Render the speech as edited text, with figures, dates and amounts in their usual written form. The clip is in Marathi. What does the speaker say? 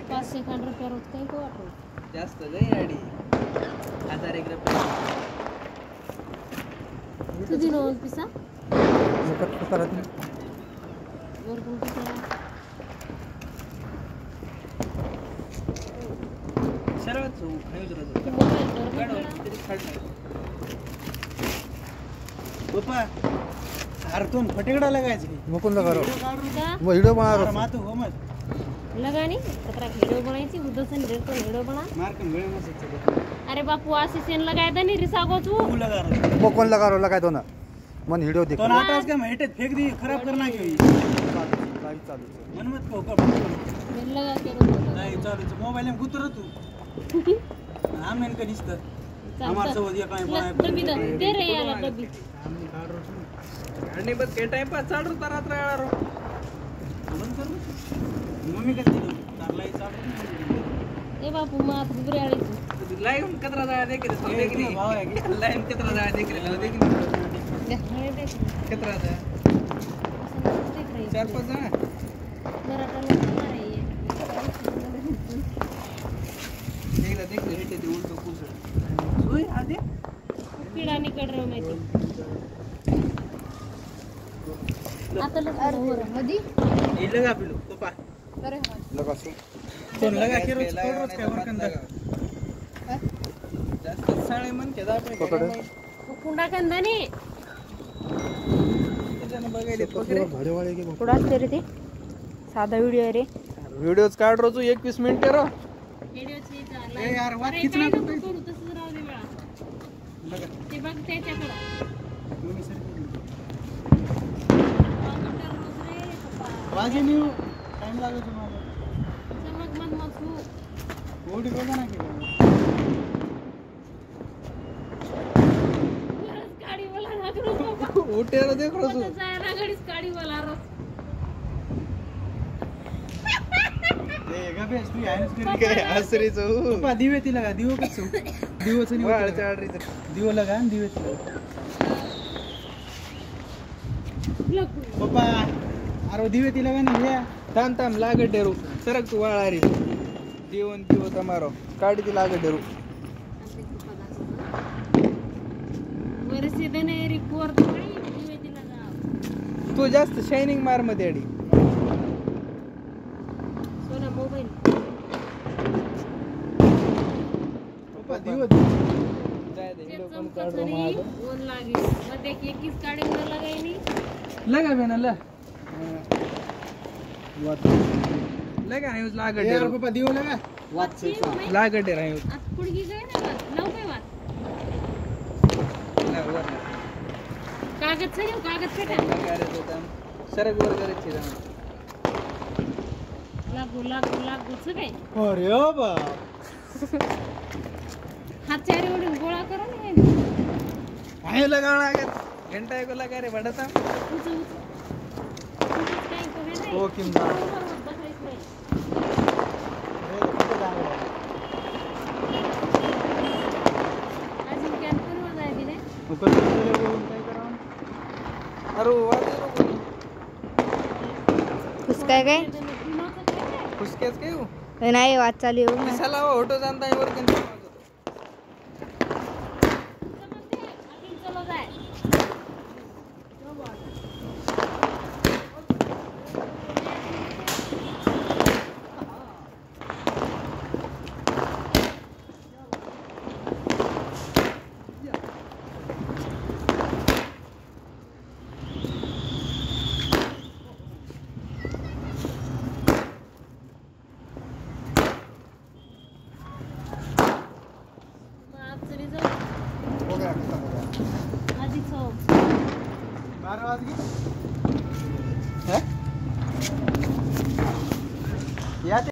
500 रुपये रोज काही को वाटो जास्त गई गाडी 1000 रुपये तुझी रोज पिसा मुकट करत वर कोण पिसा सरळच खायच राहतो पप्पा हारतून फटेगडा लगायचे मुकुंद करो का वीडियो बना रहा मातो हो मत लगानी तकरा वीडियो बनायची उदसन रेट तो वीडियो बना मार्कन गळे मत अरे बापू आसी सेन लगाय दनी रिसागो तू लगा रहा मुकुंद लगा रो लगाय तो ना मन वीडियो देख तो नाटास का हेटेत फेक दी खराब करना की लाइव चालू मन मत को मेन लगा के रो नाही चालू मोबाईल में गुतर तू आमेन का दिसत हमार सब ये काय डब्बी दे रे याला डब्बी आणि बस के टाइम पास चालू रात्र रो बंद कर मम्मी कधी कारलाई चालू ए बापू मात गुबरे आली लाईन कतरा जाया देख रे देख नी लाईन कतरा जाया देख रे देख नी कतरा जाया 4-5 जण जरा टाला रे एकदा देख रे हेटे ते उलटो कुस सोय आदे पिडा निकड रे माहिती आता मधी ये लगा पिलो पप्पा अरे लगा सो कोण लगा के रोज काय वर्कन लगा जास्त साळे मन के दापे पकड कुंडा कंदानी जण बघायले पकरे भाडे वाले के कुडा असते रे ते साधा व्हिडिओ रे व्हिडिओज काढ रोज 21 मिनिट रो व्हिडिओ ची ए यार वाट कितना करू तसंच राहू दे वेळा लगा ते बघ त्याच्याकडे दोन्ही सर रोज रे पप्पा वाजे न्यू टाइम लागो तुम्हाला चमक मत मत हो ओडी बघा ना की गाडी वाला ना करू पप्पा उठे रो देख रोज जायला गाडीच गाडी वाला रोज ए गबेस तू यायनस करी काय आसरी जो पप्पा दिवे ती लगा दिवो कसो दिवोच नाही वाळ चाडरी दिवो लगा आणि दिवे ती पप्पा अरे दिवे ती लगा नाही या थांब थांब लागत डेरू सरक तू वाळारी दिवोन दिवो तमारो काढी ती लागत डेरू वरसे दने रिपोर्ट नाही दिवे दिला जा तू जास्त शायनिंग मार मध्ये अडी सोना मोबाईल पप्पा दिवो जाय दे ते लोकन चमकत काढ रो नाही माग ऊन लागे मध्ये 21 गाडी मला लगाय नाही लगा बेना ला लगा है उस लागत डेरू पप्पा दिवो लगा लागत डेरा है आज पुडगी गय ना बात लाव काय बात कागद से कागद फेटा सरक वर करायची लागू सगळे अरे बा हात चारी ओढून गोळा करा ना आहे लगावं लागत घंटा एक लगा रे बडता काय कोण नाही ओ किंवा बसायच नाही अजून कॅन्पर वर जाय दिले ऊपर चले बोलून काय करावं अरे वाजे खुश काय काय खुशकेच काय हो नाही वाद चालू आहे दिसाला होटो जाणता वर कंच चलो जाय हो गया खत्म हो गया आधी 12 वाज गए हैं या